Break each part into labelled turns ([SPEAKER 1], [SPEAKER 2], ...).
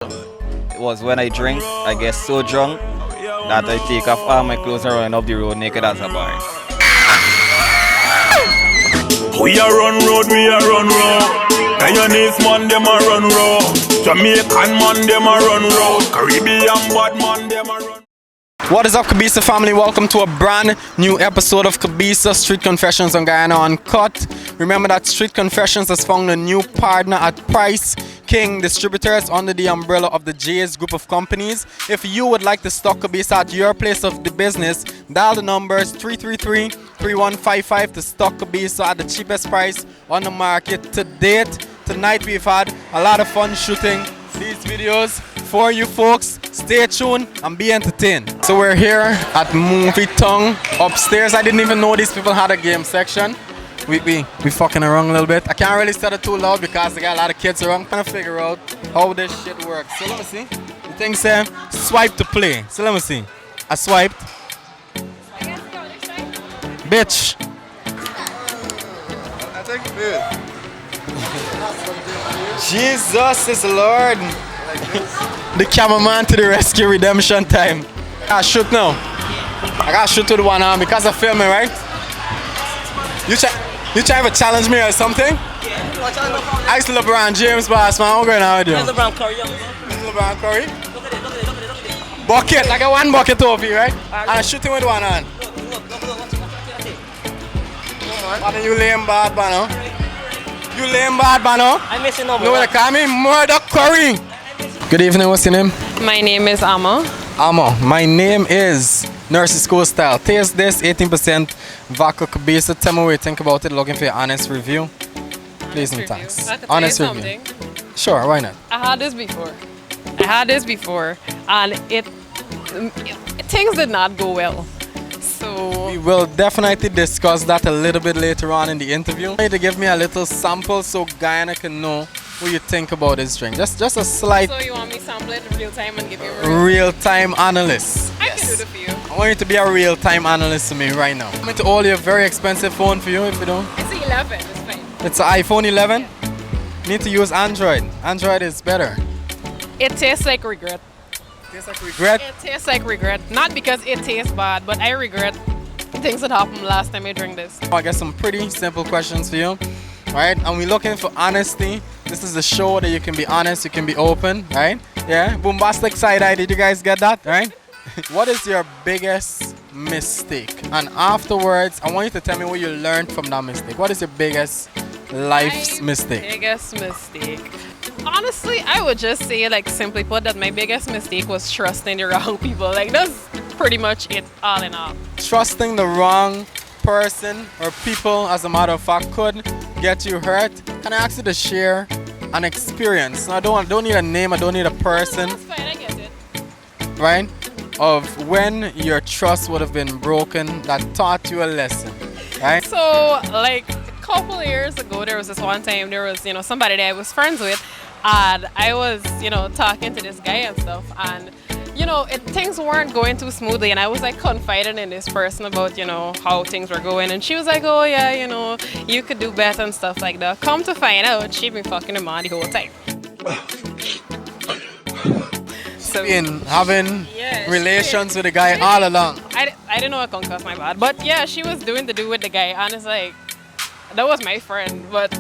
[SPEAKER 1] It was when I drink, I get so drunk that I take off all my clothes and run up the road naked as a boy.
[SPEAKER 2] We are run road, we are run road. Guyanese man, them a run road. Jamaican man, them a run road. Caribbean bad man, them a run.
[SPEAKER 3] What is up, Kabisa family? Welcome to a brand new episode of Kabisa Street Confessions on Guyana Uncut. Remember that Street Confessions has found a new partner at Price King Distributors under the umbrella of the J's group of companies. If you would like to stock Kabisa at your place of the business, dial the numbers 333-3155 to stock Kabisa at the cheapest price on the market to date. Tonight we've had a lot of fun shooting these videos for you folks. Stay tuned and be entertained. So we're here at Movietowne upstairs. I didn't even know these people had a game section. We fucking around a little bit. I can't really say it too loud because they got a lot of kids around. I'm trying to figure out how this shit works. So let me see. The thing says swipe to play. So let me see. I swiped. Bitch.
[SPEAKER 4] I think good.
[SPEAKER 3] Jesus is Lord. The cameraman to the rescue, redemption time. I gotta shoot now. I gotta shoot with one arm because I'm filming, right? You trying to challenge me or something?
[SPEAKER 4] Yeah.
[SPEAKER 3] I used to LeBron James, boss man. I'm going out with you.
[SPEAKER 4] LeBron Curry.
[SPEAKER 3] LeBron Curry?
[SPEAKER 4] Look at it.
[SPEAKER 3] Bucket, like a one bucket over here, right? And I'm shooting with one hand.
[SPEAKER 4] Look.
[SPEAKER 3] What are you lame bad, Bano? You lame bad, Bano?
[SPEAKER 4] I'm missing over.
[SPEAKER 3] You know what they call me? Mordok Curry. Good evening, what's your name?
[SPEAKER 5] My name is Amma.
[SPEAKER 3] Amo. My name is Nursery School Style. Taste this, 18% vodka Kabisa. Tell me what you think about it. Looking for your honest review. Please and thanks.
[SPEAKER 5] I could
[SPEAKER 3] Honest
[SPEAKER 5] tell you
[SPEAKER 3] review.
[SPEAKER 5] something.
[SPEAKER 3] Sure, why not?
[SPEAKER 5] I had this before, and things did not go well. So
[SPEAKER 3] We will definitely discuss that a little bit later on in the interview. You need to give me a little sample so Guyana can know what you think about this drink. Just a slight
[SPEAKER 5] you want me to sample it in real time and give you a
[SPEAKER 3] real-time analyst.
[SPEAKER 5] I can do that for you.
[SPEAKER 3] I want you to be a real-time analyst to me right now. I'm going to hold your very expensive phone for you if you don't.
[SPEAKER 5] It's 11. It's fine.
[SPEAKER 3] It's an iPhone 11. Need to use Android. Android is better.
[SPEAKER 5] It tastes like regret.
[SPEAKER 3] Tastes like regret.
[SPEAKER 5] It tastes like regret. Not because it tastes bad, but I regret things that happened last time I drank this.
[SPEAKER 3] I got some pretty simple questions for you. Right? And we're looking for honesty. This is a show that you can be honest, you can be open, right? Yeah? Bombastic side eye, did you guys get that? Right? What is your biggest mistake? And afterwards, I want you to tell me what you learned from that mistake. What is your biggest life's
[SPEAKER 5] My
[SPEAKER 3] mistake?
[SPEAKER 5] biggest mistake. Honestly, I would just say, like, simply put, that my biggest mistake was trusting the wrong people. Like, that's pretty much it, all in all.
[SPEAKER 3] Trusting the wrong person or people, as a matter of fact, could get you hurt. Can I ask you to share an experience? I don't need a name, I don't need a person,
[SPEAKER 5] That's fine, I get it.
[SPEAKER 3] right? Of when your trust would have been broken that taught you a lesson, right?
[SPEAKER 5] So, like, a couple of years ago, there was this one time, there was, somebody that I was friends with, and I was, talking to this guy and stuff, and, things weren't going too smoothly, and I was, like, confiding in this person about, how things were going, and she was like, oh, yeah, you could do better and stuff like that. Come to find out, she'd been fucking him on the whole time. So,
[SPEAKER 3] Been having
[SPEAKER 5] Yeah,
[SPEAKER 3] relations with the guy all along.
[SPEAKER 5] I didn't know I couldn't cuss my bad, but yeah, she was doing the do with the guy, and it's like, that was my friend, but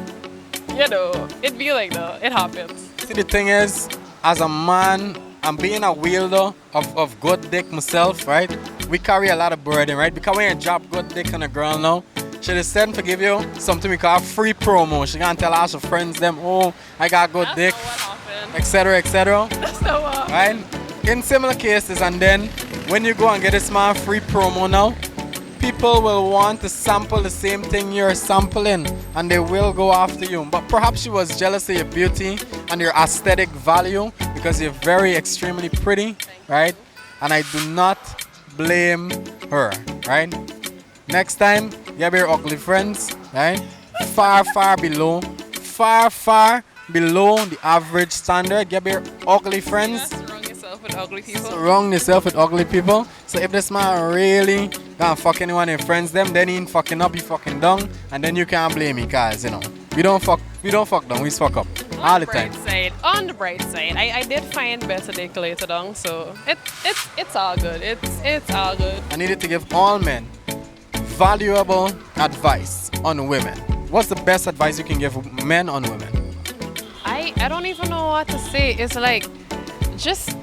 [SPEAKER 5] it be like that. It happens.
[SPEAKER 3] See, the thing is, as a man, I'm being a wielder of good dick myself, right? We carry a lot of burden, right? Because when you drop good dick on a girl now, she just said to give you something we call free promo. She can't tell all her friends them, oh, I got good dick,
[SPEAKER 5] That's not what happened.
[SPEAKER 3] etc., etc.
[SPEAKER 5] That's not what happened.
[SPEAKER 3] Right? In similar cases, and then when you go and get this man free promo now, people will want to sample the same thing you're sampling, and they will go after you. But perhaps she was jealous of your beauty and your aesthetic value because you're very extremely pretty, right? And I do not blame her, right? Next time, you have your ugly friends, right? Far below the average standard. You have your ugly friends.
[SPEAKER 5] Surround yourself with ugly people.
[SPEAKER 3] Surround yourself with ugly people. So if this man really gonna fuck anyone in friends them, then he ain't fucking up, he fucking down, and then you can't blame me, cause we don't fuck down, we fuck up all the time.
[SPEAKER 5] Bright side, on the bright side, I did find better dick later down, so it's all good. It's all good.
[SPEAKER 3] I needed to give all men valuable advice on women. What's the best advice you can give men on women?
[SPEAKER 5] I don't even know what to say. It's like, just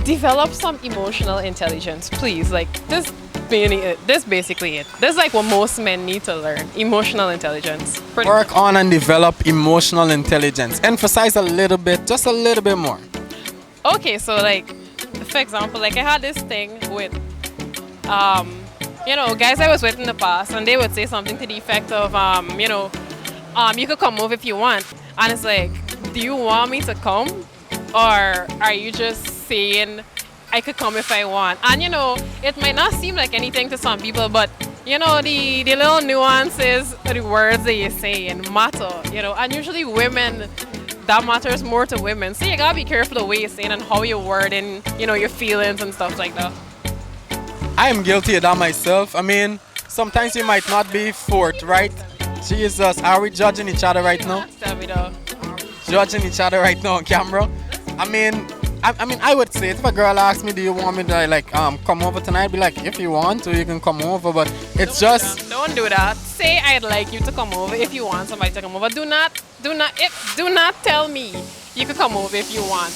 [SPEAKER 5] develop some emotional intelligence, please. Like, this basically it. This is like what most men need to learn. Emotional intelligence.
[SPEAKER 3] Work on and develop emotional intelligence. Emphasize a little bit, just a little bit more.
[SPEAKER 5] Okay, so like, for example, like I had this thing with, guys I was with in the past, and they would say something to the effect of, you could come over if you want. And it's like, do you want me to come? Or are you just saying I could come if I want? And it might not seem like anything to some people, but the little nuances of the words that you're saying matter, and usually women, that matters more to women. So you gotta be careful the way you're saying and how you're wording, your feelings and stuff like that.
[SPEAKER 3] I am guilty of that myself. I mean, sometimes you might not be forthright. Jesus, are we judging each other right now?
[SPEAKER 5] Tell me though.
[SPEAKER 3] Judging each other right now on camera. I mean, I would say it. If a girl asks me, do you want me to come over tonight? I'd be like, if you want to, you can come over. But it's
[SPEAKER 5] don't do that. Say I'd like you to come over if you want somebody to come over. Do not tell me you can come over if you want.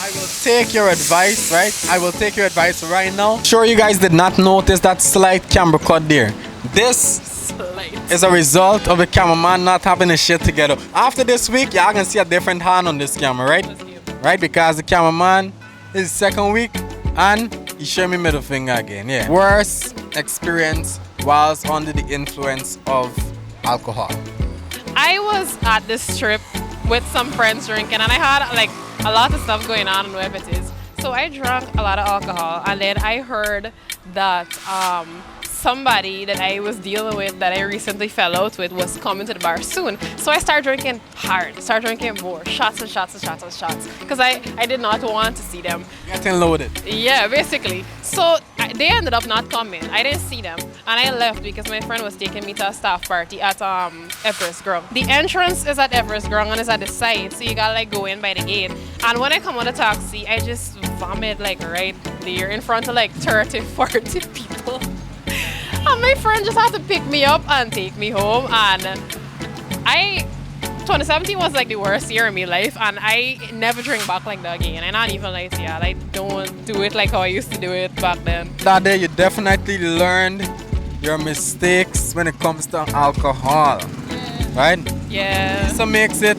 [SPEAKER 3] I will take your advice, right? I will take your advice right now. Sure, you guys did not notice that slight camera cut there. This is a result of the cameraman not having his shit together. After this week, y'all can see a different hand on this camera, right? Right, because the cameraman is second week and he showed me middle finger again. Yeah. Worst experience whilst under the influence of alcohol.
[SPEAKER 5] I was at this trip with some friends drinking, and I had like a lot of stuff going on wherever it is. So I drank a lot of alcohol, and then I heard that somebody that I was dealing with, that I recently fell out with, was coming to the bar soon. So I started drinking hard, started drinking more, shots and shots and shots and shots, because I did not want to see them.
[SPEAKER 3] Getting loaded.
[SPEAKER 5] Yeah, basically. So they ended up not coming. I didn't see them, and I left because my friend was taking me to a staff party at Everest Grung. The entrance is at Everest Grung and is at the side, so you gotta like go in by the gate. And when I come on the taxi, I just vomit like right there in front of like 30, 40 people. And my friend just had to pick me up and take me home. And 2017 was like the worst year in my life, and I never drink back like that again. And not even like, yeah, I don't do it like how I used to do it back then.
[SPEAKER 3] That day you definitely learned your mistakes when it comes to alcohol, right?
[SPEAKER 5] Yeah.
[SPEAKER 3] So makes it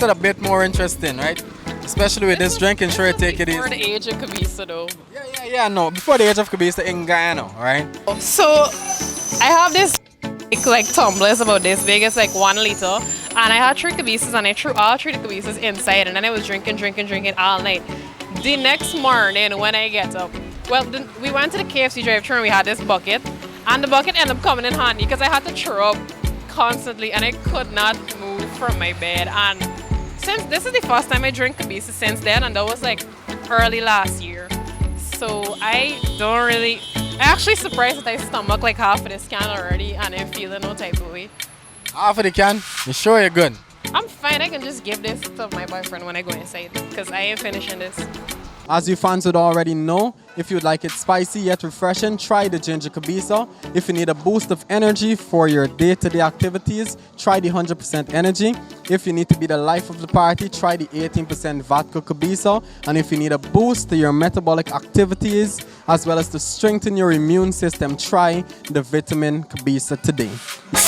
[SPEAKER 3] a bit more interesting, right? Especially with this drinking, sure, take it easy.
[SPEAKER 5] Before the age of Kabisa though.
[SPEAKER 3] Yeah, no. Before the age of Kabisa in Guyana, right?
[SPEAKER 5] So I have this like tumblers about this big. It's like 1 liter, and I had 3 Kabisas, and I threw all 3 Kabisas inside, and then I was drinking all night. The next morning when I get up, we went to the KFC drive-thru and we had this bucket, and the bucket ended up coming in handy because I had to throw up constantly, and I could not move from my bed. And since this is the first time I drink Kabisa since then, and that was like early last year. So I actually surprised that I stomached like half of this can already, and I'm feeling no type of way.
[SPEAKER 3] Half of the can? You sure you're good?
[SPEAKER 5] I'm fine. I can just give this to my boyfriend when I go inside, because I ain't finishing this.
[SPEAKER 3] As you fans would already know, if you'd like it spicy yet refreshing, try the Ginger Kabisa. If you need a boost of energy for your day-to-day activities, try the 100% Energy. If you need to be the life of the party, try the 18% Vodka Kabisa. And if you need a boost to your metabolic activities, as well as to strengthen your immune system, try the Vitamin Kabisa today.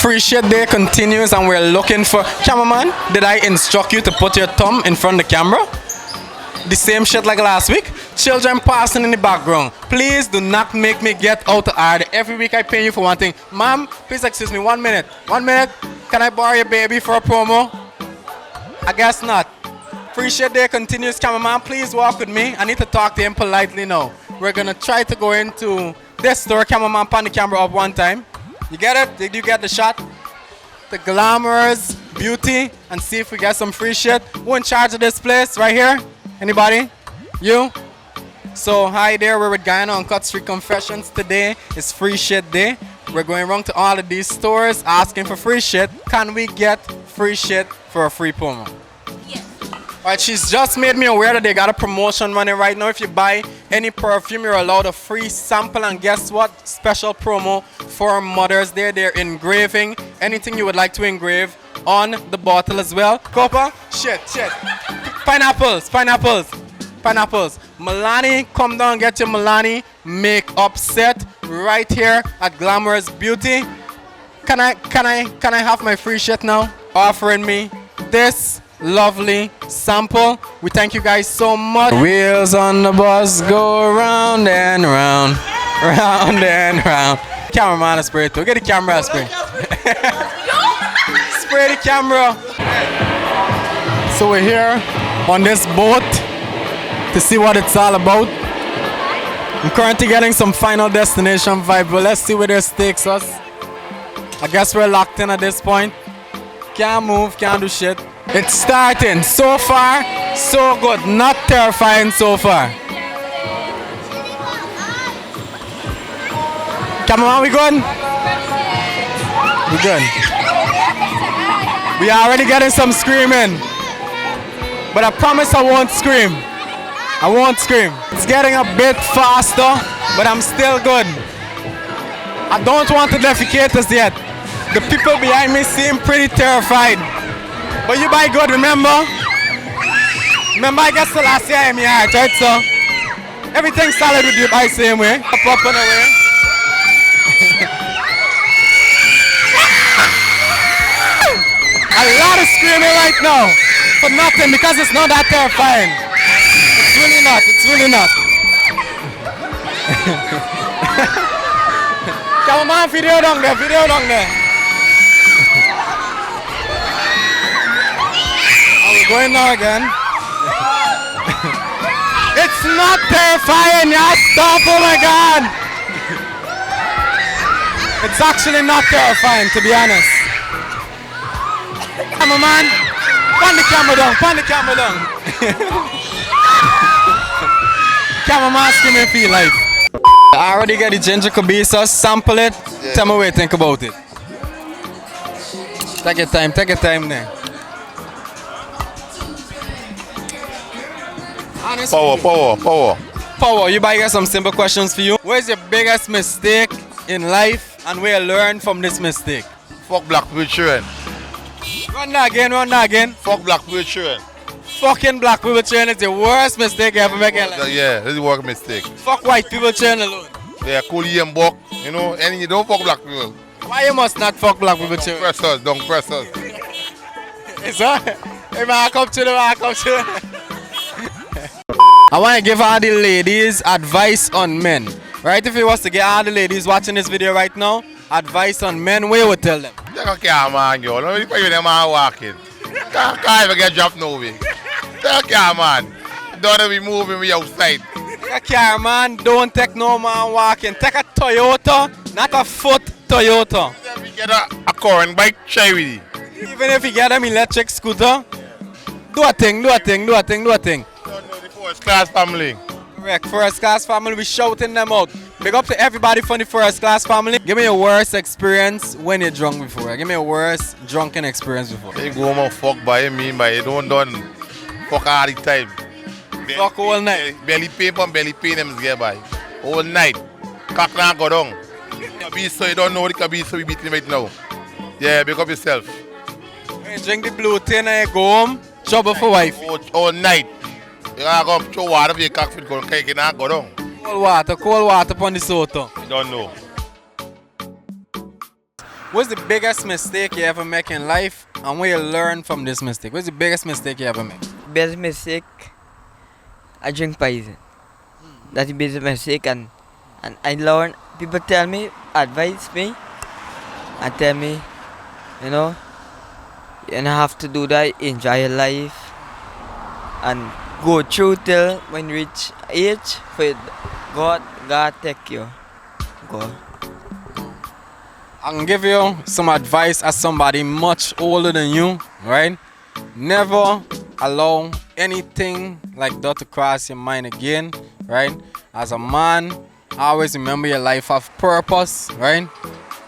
[SPEAKER 3] Free shit day continues, and we're looking for... Cameraman, did I instruct you to put your thumb in front of the camera? The same shit like last week. Children passing in the background. Please do not make me get out of order. Every week I pay you for one thing. Ma'am, please excuse me 1 minute. 1 minute. Can I borrow your baby for a promo? I guess not. Free shit day continues. Cameraman, please walk with me. I need to talk to him politely now. We're gonna try to go into this store. Cameraman, pan the camera up one time. You get it? Did you get the shot? The glamorous beauty, and see if we get some free shit. Who in charge of this place right here? Anybody? You? So hi there, we're with Guyana Uncut Street Confessions. Today is free shit day. We're going around to all of these stores asking for free shit. Can we get free shit for a free promo?
[SPEAKER 6] Yes.
[SPEAKER 3] Alright, she's just made me aware that they got a promotion running right now. If you buy any perfume, you're allowed a free sample. And guess what? Special promo for Mother's Day. They're engraving anything you would like to engrave on the bottle as well. Copper? Shit. Pineapples. Milani, come down, get your Milani makeup set right here at Glamorous Beauty. Can I have my free shit now? Offering me this lovely sample. We thank you guys so much. Wheels on the bus go round and round, round and round. Cameraman, spray it too. Get the camera spray. Spray the camera. So we're here on this boat to see what it's all about. I'm currently getting some Final Destination vibe, but let's see where this takes us. I guess we're locked in at this point. Can't move, can't do shit. It's starting. So far, so good. Not terrifying so far. Come on, we good? We good. We are already getting some screaming. But I promise I won't scream. I won't scream. It's getting a bit faster, but I'm still good. I don't want to defecate us yet. The people behind me seem pretty terrified. But you buy good, remember? Remember, I guess the last year I'm here, right? So everything's solid with you by same way. Up and away. A lot of screaming right now for nothing because it's not that terrifying. It's really not. It's really not. Come on, video down there. Going now again. It's not terrifying, yeah. Stop, oh my god. It's actually not terrifying, to be honest. Cameraman, pan the camera down. Cameraman screaming for your life. I already got the ginger Kabisa'S, sample it. Yeah. Tell me what you think about it. Take your time there. Power, you got some simple questions for you. Where's your biggest mistake in life and where you learn from this mistake?
[SPEAKER 4] Fuck black people children.
[SPEAKER 3] Run that again.
[SPEAKER 4] Fuck black people children.
[SPEAKER 3] Fucking black people children is the worst mistake you ever make in life.
[SPEAKER 4] Yeah, this is a work mistake.
[SPEAKER 3] Fuck white people children alone.
[SPEAKER 4] They are coolie and buck, you know, and you don't fuck black people.
[SPEAKER 3] Why you must not fuck black people children?
[SPEAKER 4] Don't press us.
[SPEAKER 3] Is that? Hey man, I come to the I want to give all the ladies advice on men. Right? If you was to get all the ladies watching this video right now, advice on men, what you would tell them?
[SPEAKER 4] Take a care, man, girl. Don't you them man walking. Can't even get dropped no way. Take a care, man. Don't be moving me outside.
[SPEAKER 3] Take a care, man. Don't take no man walking. Take a Toyota, not a foot Toyota.
[SPEAKER 4] If you get a current bike, try with it.
[SPEAKER 3] Even if you get an electric scooter, do a thing.
[SPEAKER 4] First class family.
[SPEAKER 3] Correct. First class family, we shouting them out. Big up to everybody from the first class family. Give me your worst experience when you're drunk before. Give me your worst drunken experience before.
[SPEAKER 4] You go home and fuck by me, but you don't fuck all the time.
[SPEAKER 3] Fuck all night.
[SPEAKER 4] Belly pain them get by. All night. Cock now go down. Kabisa, you don't know the Kabisa we beating right now. Yeah, pick up yourself.
[SPEAKER 3] When you drink the blue tin and you go home, trouble for wife.
[SPEAKER 4] All night. You gotta go throw water for your cock foot go cake and go down.
[SPEAKER 3] Cold water upon the soto.
[SPEAKER 4] You don't know.
[SPEAKER 3] What's the biggest mistake you ever make in life and what you learn from this mistake? What's the biggest mistake you ever make?
[SPEAKER 6] Biggest mistake, I drink poison. That's the biggest mistake and I learn, people tell me, advise me and tell me, you know, you don't have to do that, enjoy your life and go through till when you reach age for God take you. God.
[SPEAKER 3] I can give you some advice as somebody much older than you, right? Never allow anything like that to cross your mind again, right? As a man, always remember your life have purpose, right?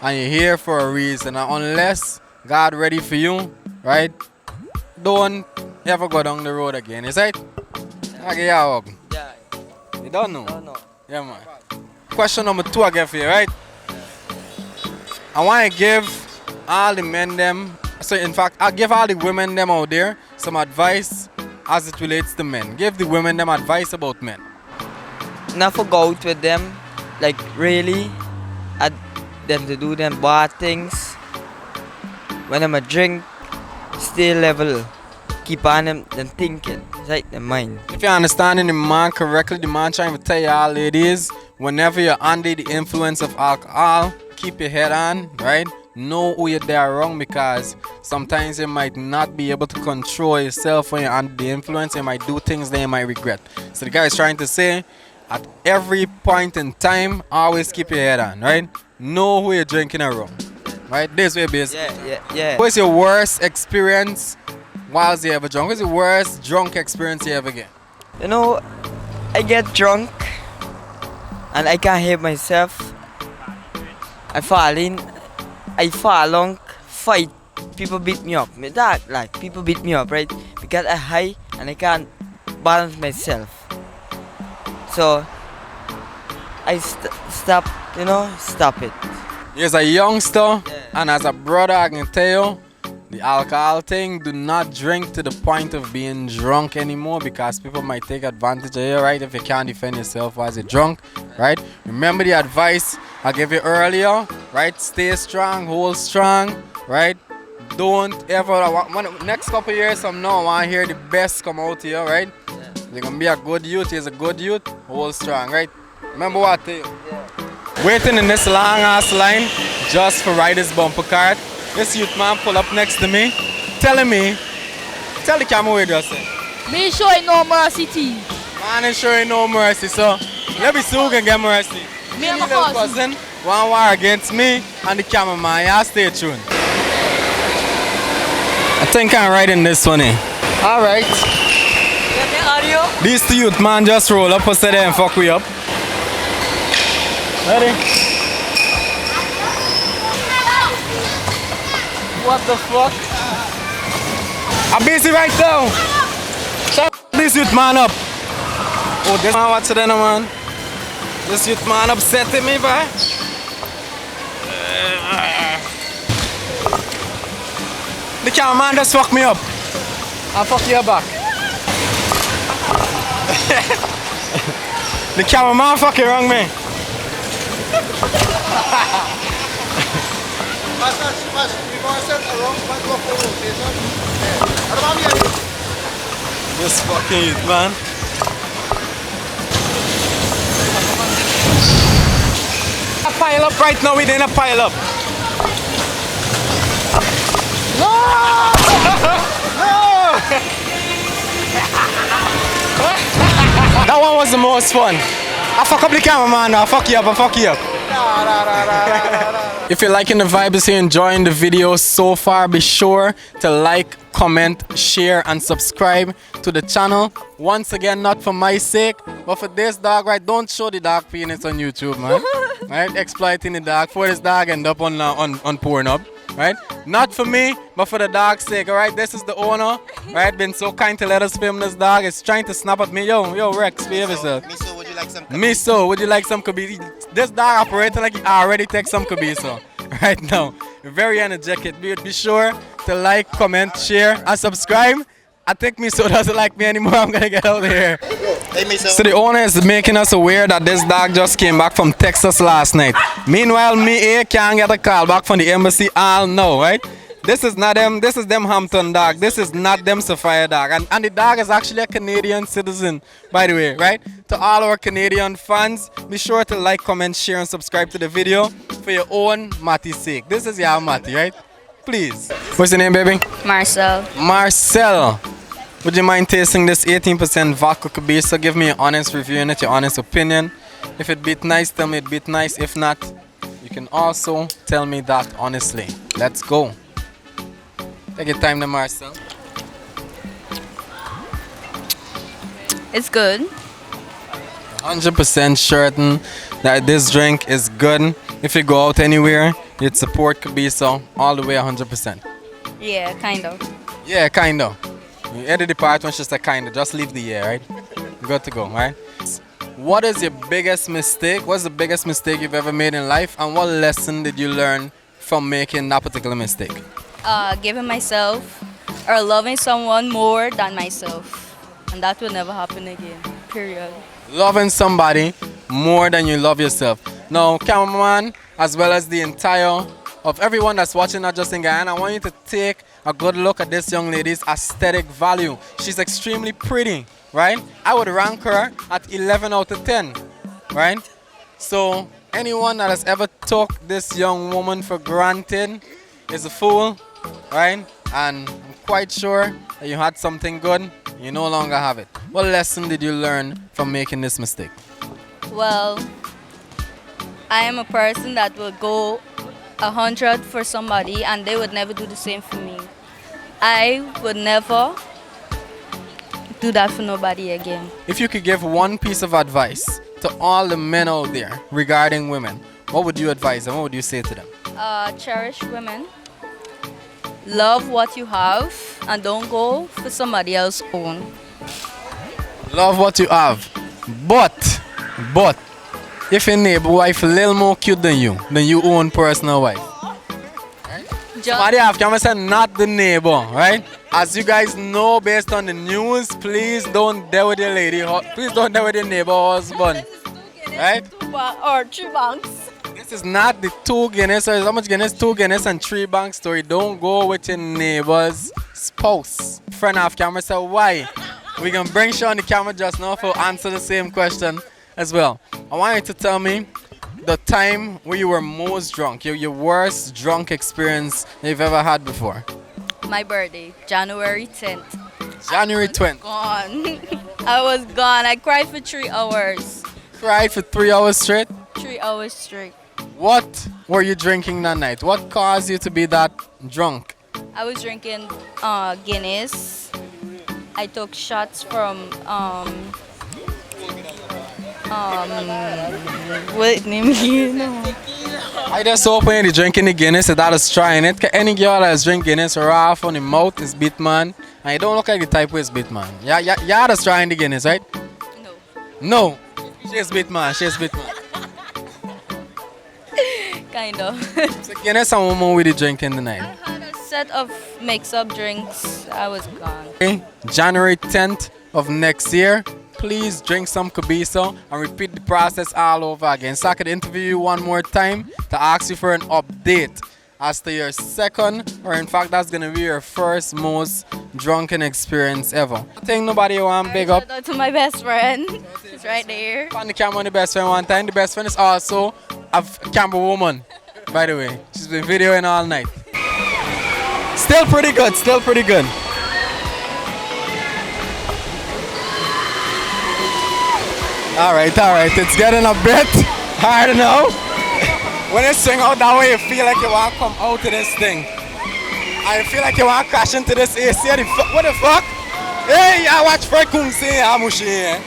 [SPEAKER 3] And you're here for a reason. And unless God ready for you, right? Don't ever go down the road again, is right? I give you a hug.
[SPEAKER 6] Yeah.
[SPEAKER 3] You don't know?
[SPEAKER 6] No.
[SPEAKER 3] Yeah, man. Question number 2 I get for you, right? I want to give all the men them, so in fact, I'll give all the women them out there some advice as it relates to men. Give the women them advice about men.
[SPEAKER 6] Never go out with them. Like really, at them to do them bad things. When I'm a drink, stay level. Keep on them thinking. It's like the mind.
[SPEAKER 3] If you're understanding the man correctly, the man trying to tell y'all ladies, whenever you're under the influence of alcohol, keep your head on, right? Know who you're there wrong, because sometimes you might not be able to control yourself when you're under the influence. You might do things that you might regret. So the guy is trying to say, at every point in time, always keep your head on, right? Know who you're drinking around, right? This way, basically.
[SPEAKER 6] Yeah.
[SPEAKER 3] What's your worst experience whilst you ever drunk? What's the worst drunk experience you ever get?
[SPEAKER 6] You know, I get drunk and I can't help myself. I fall along, fight. People beat me up. Me dog, like people beat me up, right? Because I high and I can't balance myself. So I stop it.
[SPEAKER 3] As a youngster and as a brother, I can tell you, the alcohol thing, do not drink to the point of being drunk anymore, because people might take advantage of you, right? If you can't defend yourself as a drunk, right? Remember the advice I gave you earlier, right? Stay strong, hold strong, right? Don't ever, next couple years from now, I want to hear the best come out here, right? You're going to be a good youth. He's a good youth. Hold strong, right? Remember what I tell you. Waiting in this long ass line just for riders bumper card. This youth man pull up next to me, tell the camera what you just say.
[SPEAKER 7] Me showing no mercy to you.
[SPEAKER 3] Man is showing no mercy, so let me see who can get mercy.
[SPEAKER 7] Me and my
[SPEAKER 3] little
[SPEAKER 7] cousin.
[SPEAKER 3] One war against me and the cameraman. Y'all stay tuned. I think I'm riding this one in. Alright. These two youth man just roll up and sit there and fuck we up. Ready? What the fuck? I'm busy right now. Shut this youth man up. Oh, this man watch it then, man. This youth man upsetting me, boy. The cameraman just fuck me up. I'll fuck you back. The cameraman fucking wrong me. This fucking youth, man. A pile up right now, we didn't pile up. No! No! That one was the most fun. I fuck up the cameraman, I fuck you up, I fuck you up. If you're liking the vibes here, enjoying the video so far, be sure to like, comment, share, and subscribe to the channel. Once again, not for my sake, but for this dog, right? Don't show the dog penis on YouTube, man. Right? Exploiting the dog for this dog end up on Pornhub. Right? Not for me, but for the dog's sake, alright? This is the owner, right? Been so kind to let us film this dog. It's trying to snap at me. Yo, Rex, behave yourself.
[SPEAKER 8] Miso, would you like some?
[SPEAKER 3] Miso, would you like some Kabisa? This dog operating like he already takes some Kabisa right now. Very energetic. Be sure to like, comment, share, and subscribe. I think Miso doesn't like me anymore. I'm gonna get out of here.
[SPEAKER 8] Hey, Miso.
[SPEAKER 3] So the owner is making us aware that this dog just came back from Texas last night. Meanwhile, me here can't get a call back from the embassy all now, right? This is not them, this is them Hampton dog. This is not them Sapphire dog. And the dog is actually a Canadian citizen, by the way, right? To all our Canadian fans, be sure to like, comment, share, and subscribe to the video for your own Matty's sake. This is your Matty, right? Please. What's your name, baby?
[SPEAKER 7] Marcel.
[SPEAKER 3] Marcel. Would you mind tasting this 18% vodka Kabisa? Give me your honest review on it, your honest opinion. If it beat nice, tell me it beat nice. If not, you can also tell me that honestly. Let's go. Take your time, Marcel.
[SPEAKER 7] It's good.
[SPEAKER 3] 100% certain that this drink is good. If you go out anywhere, you'd support Kabisa all the way 100%.
[SPEAKER 7] Yeah, kind of.
[SPEAKER 3] Yeah, kind of. You edit the part when she said kinda. Just leave the yeah, right? Good to go, right? What is your biggest mistake? What's the biggest mistake you've ever made in life? And what lesson did you learn from making that particular mistake?
[SPEAKER 7] Giving myself or loving someone more than myself. And that will never happen again. Period.
[SPEAKER 3] Loving somebody more than you love yourself. Now, cameraman, as well as the entire of everyone that's watching, not just in Guyana, I want you to take a good look at this young lady's aesthetic value. She's extremely pretty, right? I would rank her at 11 out of 10, right? So anyone that has ever took this young woman for granted is a fool, right? And I'm quite sure that you had something good, you no longer have it. What lesson did you learn from making this mistake?
[SPEAKER 7] Well, I am a person that will go 100 for somebody and they would never do the same for me. I would never do that for nobody again.
[SPEAKER 3] If you could give one piece of advice to all the men out there regarding women, what would you advise them? What would you say to them?
[SPEAKER 7] Cherish women. Love what you have and don't go for somebody else's own.
[SPEAKER 3] Love what you have, but if your neighbor wife a little more cute than you own personal wife. Somebody have come and say not the neighbor, right? As you guys know, based on the news, please don't deal with your lady. Please don't deal with your neighbor husband, right?
[SPEAKER 7] Or 3 banks.
[SPEAKER 3] This is not the 2 Guinness, or how much Guinness? 2 Guinness and 3 bank story. Don't go with your neighbor's spouse. Friend off camera said why? We can bring Sean on the camera just now for answer the same question as well. I want you to tell me the time where you were most drunk, your worst drunk experience you've ever had before.
[SPEAKER 7] My birthday, January 10th.
[SPEAKER 3] January 20th.
[SPEAKER 7] Gone. I was gone. I cried for 3 hours.
[SPEAKER 3] Cried for 3 hours straight?
[SPEAKER 7] 3 hours straight.
[SPEAKER 3] What were you drinking that night? What caused you to be that drunk?
[SPEAKER 7] I was drinking Guinness. I took shots from what name you know?
[SPEAKER 3] I just open the drinking the Guinness and that is trying it. 'Cause any girl that's drink Guinness rough on the mouth is bit man. And you don't look like the type who is bit man. Yeah, just trying the Guinness, right? No. She's bit man.
[SPEAKER 7] Kind of.
[SPEAKER 3] So Guinness and woman with the drinking tonight.
[SPEAKER 7] I had a set of mix-up drinks. I was gone.
[SPEAKER 3] Okay. January 10th of next year. Please drink some Kabisa and repeat the process all over again. So I could interview you one more time to ask you for an update as to your second, or in fact that's gonna be your first most drunken experience ever. I think nobody want big up.
[SPEAKER 7] Shout out to my best friend. She's right there.
[SPEAKER 3] On the camera on the best friend one time. The best friend is also a camera woman, by the way. She's been videoing all night. Still pretty good. All right. It's getting a bit hard now. When you swing out that way, you feel like you want to come out of this thing. I feel like you want to crash into this AC. What the fuck? Hey, I watch Fred Kung say Amushi here.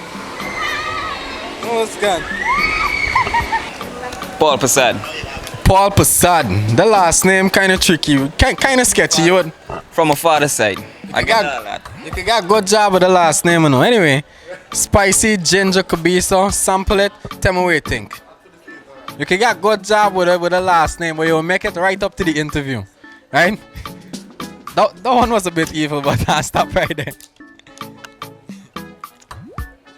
[SPEAKER 3] What's good?
[SPEAKER 1] Paul Passad.
[SPEAKER 3] Paul Passad. The last name kind of tricky, kind of sketchy. You would.
[SPEAKER 1] From my father's side. I got all that.
[SPEAKER 3] You could get a good job with the last name, you know. Anyway, spicy ginger Kabisa, sample it. Tell me what you think. You can get a good job with the last name, but you'll make it right up to the interview, right? That one was a bit evil, but I'll stop right there.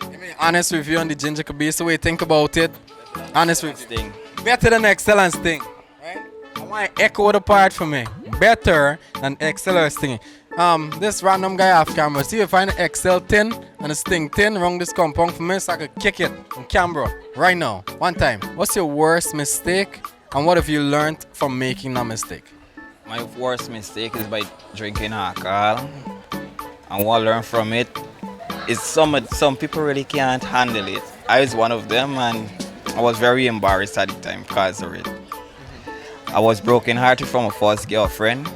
[SPEAKER 3] Give me an honest review on the ginger Kabisa. What you think about it? Honest review. Better than excellence thing, right? I want to echo the part for me. Better than excellence thing. This random guy off camera, see if you find an Excel tin and a Sting tin around this compound for me so I could kick it on camera right now, one time. What's your worst mistake and what have you learned from making that mistake?
[SPEAKER 1] My worst mistake is by drinking alcohol. And what I learned from it is some people really can't handle it. I was one of them and I was very embarrassed at the time because of it. I was broken-hearted from a first girlfriend.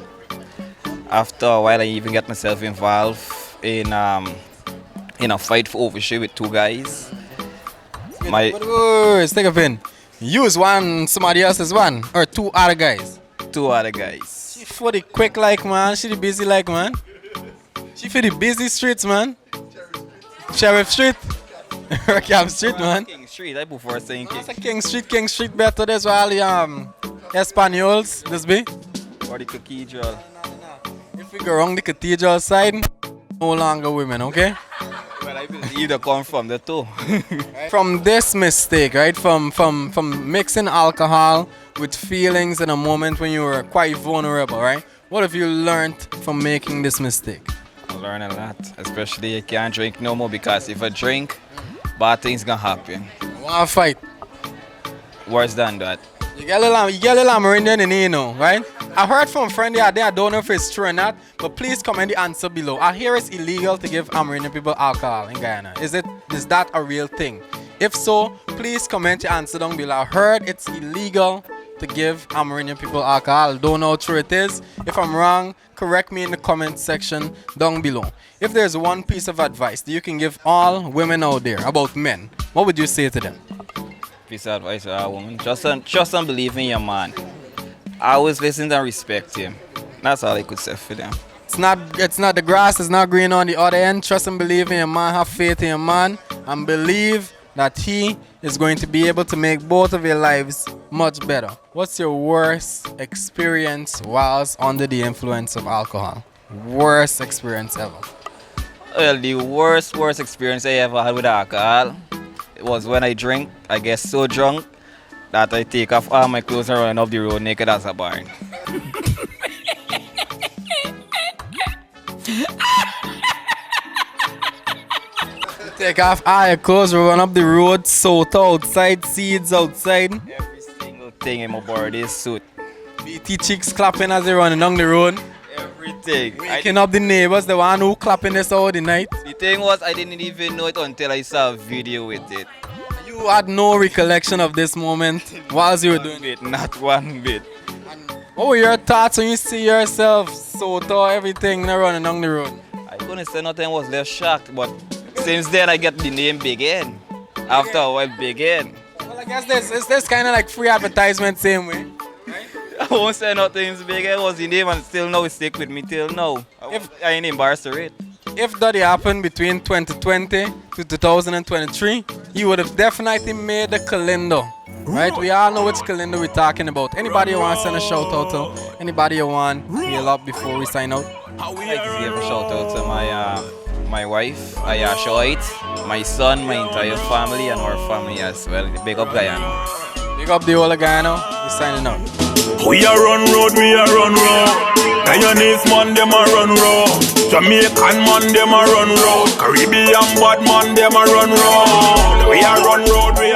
[SPEAKER 1] After a while, I even got myself involved in a fight for overshare with 2 guys.
[SPEAKER 3] Stick a pin. You was one, somebody else is one, or 2 other guys?
[SPEAKER 1] 2 other guys.
[SPEAKER 3] She for the quick like man, she the busy like man. She for the busy streets, man. Sheriff Street. Camp Street, man.
[SPEAKER 1] King Street, I prefer saying King.
[SPEAKER 3] That's a King Street better. There's all the Espanols, this be.
[SPEAKER 1] Or the cathedral.
[SPEAKER 3] If we go wrong the cathedral side, no longer women, okay?
[SPEAKER 1] Well, I believe they come from the two.
[SPEAKER 3] From this mistake, right? From mixing alcohol with feelings in a moment when you were quite vulnerable, right? What have you learned from making this mistake?
[SPEAKER 1] I learn a lot, especially you can't drink no more because if I drink, bad things gonna happen.
[SPEAKER 3] Wanna fight?
[SPEAKER 1] Worse than that.
[SPEAKER 3] You get a little Amerindian in here, you know, right? I heard from a friend the other day, I don't know if it's true or not, but please comment the answer below. I hear it's illegal to give Amerindian people alcohol in Guyana. Is that a real thing? If so, please comment your answer down below. I heard it's illegal to give Amerindian people alcohol. Don't know how true it is. If I'm wrong, correct me in the comment section down below. If there's one piece of advice that you can give all women out there about men, what would you say to them?
[SPEAKER 1] Piece of advice for a woman. Trust and believe in your man. Always listen and respect him. That's all I could say for them.
[SPEAKER 3] It's not the grass is not green on the other end. Trust and believe in your man. Have faith in your man and believe that he is going to be able to make both of your lives much better. What's your worst experience whilst under the influence of alcohol? Worst experience ever?
[SPEAKER 1] Well, the worst experience I ever had with alcohol, it was when I drink. I get so drunk that I take off all my clothes and run off the road naked as a barn.
[SPEAKER 3] Take off all your clothes, run up the road, soda outside, seeds outside.
[SPEAKER 1] Every single thing in my body is suit.
[SPEAKER 3] BT chicks clapping as they running down the road.
[SPEAKER 1] Everything.
[SPEAKER 3] Waking up the neighbors, the one who clapping this all the night.
[SPEAKER 1] The thing was, I didn't even know it until I saw a video with it.
[SPEAKER 3] You had no recollection of this moment whilst you were doing it.
[SPEAKER 1] Not one bit.
[SPEAKER 3] What were your thoughts when you see yourself, soda, everything running down the road?
[SPEAKER 1] I couldn't say nothing, was less shocked, but since then I get the name Big N. After a while, Big N.
[SPEAKER 3] Well, I guess this kind of like free advertisement same way.
[SPEAKER 1] I won't say nothing, it's Big N was the name and still now it stick with me till now. I ain't embarrassed to it.
[SPEAKER 3] If that happened between 2020 to 2023, you would have definitely made the calendar. Right? We all know which calendar we're talking about. Anybody you want to send a shout out to? Anybody you want to heal up before we sign out?
[SPEAKER 1] I'd like to give a shout out to my wife, Ayasha White, my son, my entire family, and our family as well. Big up Guyana.
[SPEAKER 3] Big up the whole of Guyana. We're signing out.
[SPEAKER 2] We are run road, we are run road. Guyanese man, them a run road. Jamaican man, them a run road. Caribbean bad man, them a run road. We are run road, we